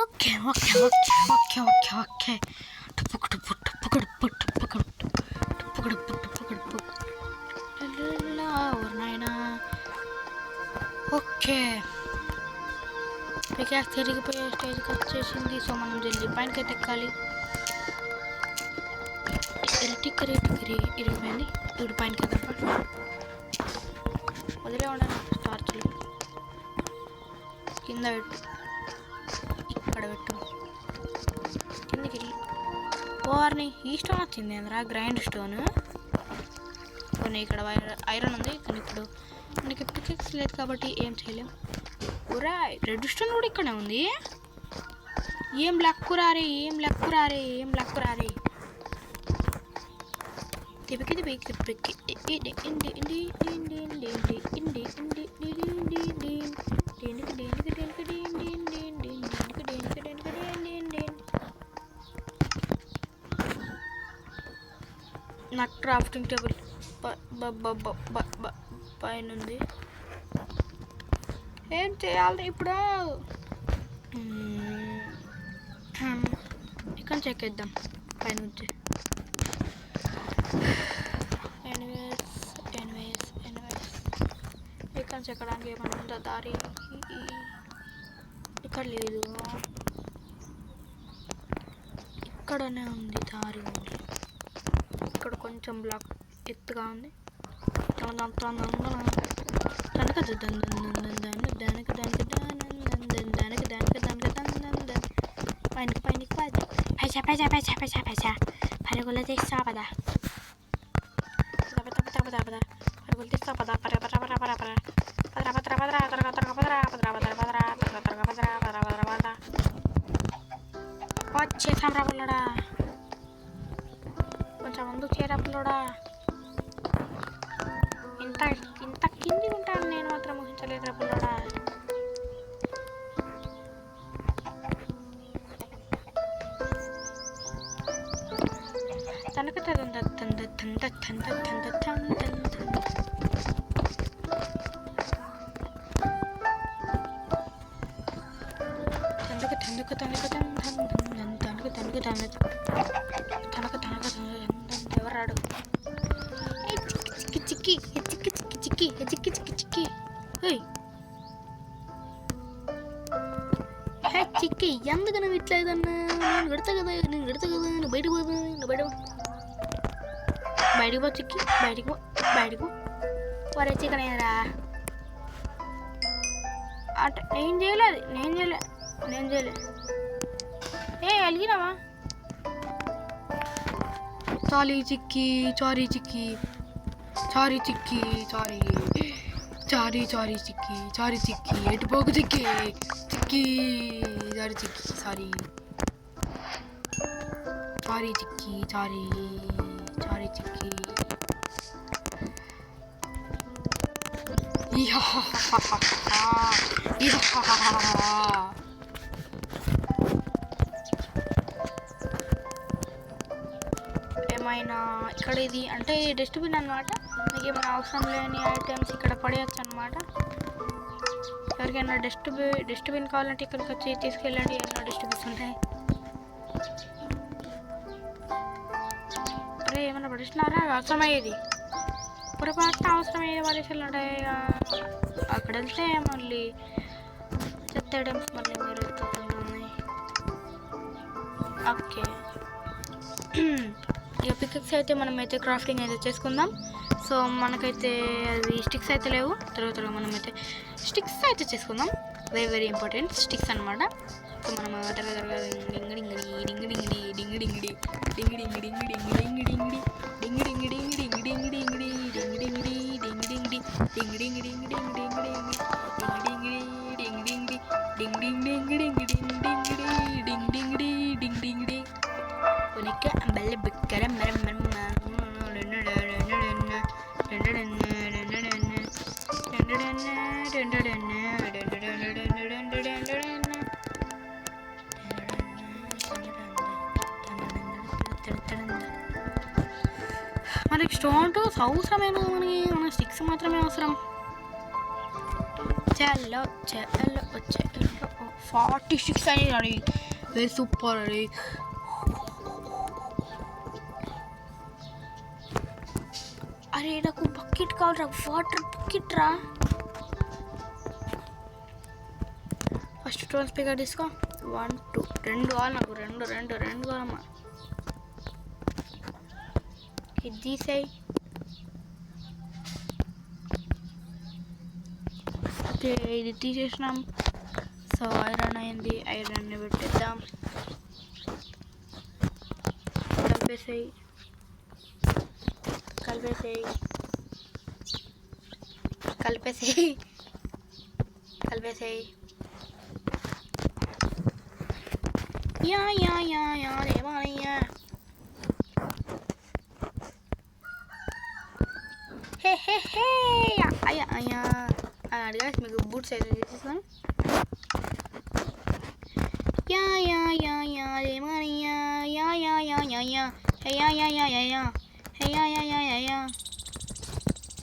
Okay okay peacock తిరిగిపోయే స్టేజ్కి వచ్చేసింది. So మనం జల్దీ పైనకి ఎక్కాలి. టిక్కరి ఇరిగిపోయింది. ఇప్పుడు పైనకి ఎక్కాలి. వదిలే ఉండండి టార్చ్లు. కింద పెట్టు, ఇక్కడ పెట్టు, కిందకి ఓవర్ని. ఈ స్టోన్ వచ్చింది అందరా, గ్రైండ్ స్టోన్. కొన్ని ఇక్కడ ఐరన్ ఉంది, కానీ ఇప్పుడు మనకి పికెక్స్ లేదు కాబట్టి ఏం చేయలేం. ఊరా రెడ్ స్టోన్ కూడా ఇక్కడే ఉంది. ఏం లక్కురారే తిప్పికి నాకు క్రాఫ్టింగ్ టేబుల్ పైన ఉంది. ఏం చేయాలి ఇప్పుడు? ఇక్కడ చెక్కేద్దాం పైనుంచి. ఎనీవేస్ ఇక్కడ చెక్కడానికి ఏమైనా ఉందా దారి? ఇక్కడ లేదు, ఇక్కడనే ఉంది దారి. ఉంది ఇక్కడ కొంచెం బ్లాక్ ఎత్తుగా ఉంది. పరుగులు తీస్తా పదా, పరుగులు తీస్తా పదా. వచ్చేసాం రా పుల్లడా, కొంచెం ముందుకు చేరా పుల్లడా. ఇంత కింది ఉంటాను నేను మాత్రం ఊహించలేదు రా పుల్లడా. ఎవరాడు? చిక్కి చిక్కి ఎందుకు నువ్వు ఇట్లా ఏదన్నా? నేను పెడతా కదా, నువ్వు బయటకు పోదు. బయటికి పో చిక్కి, బయటికి వరే చికెన్ ఏదరా అంటే నేను చేయలే. ఏ అలిగినావా? సారీ చిక్కి ఎటు పోకు చిక్కి సారీ చిక్కి. ఏమైనా ఇక్కడ ఇది అంటే డస్ట్బిన్ అన్నమాట. మీకు ఏమైనా అవసరం లేని ఐటమ్స్ ఇక్కడ పడేయచ్చు అన్నమాట. ఎవరికైనా డస్ట్బిన్ కావాలంటే ఇక్కడికి వచ్చి తీసుకెళ్ళండి. ఎన్నో డస్ట్బిన్స్ ఉంటాయి. అరే ఏమైనా పడేసినారా? అవసరమయ్యేది పొరపాటున అవసరమయ్యేది పడేసాలు ఉంటాయి. అక్కడ వెళ్తే మళ్ళీ చెత్త ఐటమ్స్ మళ్ళీ మీరు ఎత్తుకుంటున్నాయి. ఓకే ఇక పికెక్స్ అయితే మనమైతే క్రాఫ్టింగ్ అయితే చేసుకుందాం. సో మనకైతే అది స్టిక్స్ అయితే లేవు. తర్వాత మనమైతే స్టిక్స్ అయితే చేసుకుందాం. వెరీ ఇంపార్టెంట్ స్టిక్స్ అనమాట. సో మనం మన మనకి స్టోన్ టూల్స్ అవసరమైన మన స్టిక్స్ మాత్రమే అవసరం. చల్లో 46 అయ్యి అడి వెరీ సూపర్ అడి. అరే నాకు బకెట్ కావాలరా, వాటర్ బకెట్ రా. ఫస్ట్ టోన్ స్పీకర్ తీసుకో. 1 2 2 కావాలి నాకు, రెండు కావాలమ్మా. ఇది తీసేయి. ఓకే ఇది తీసేసినాం. సో ఐరన్ అయింది, ఐరన్ని పెట్టేద్దాం. కలిపేసేయి యా దేవాలయ్యా. హే అయ్యా అడిగా మీకు బూట్స్ అయితే తీసేస్తాను. యా దేవాలయ్యా. యా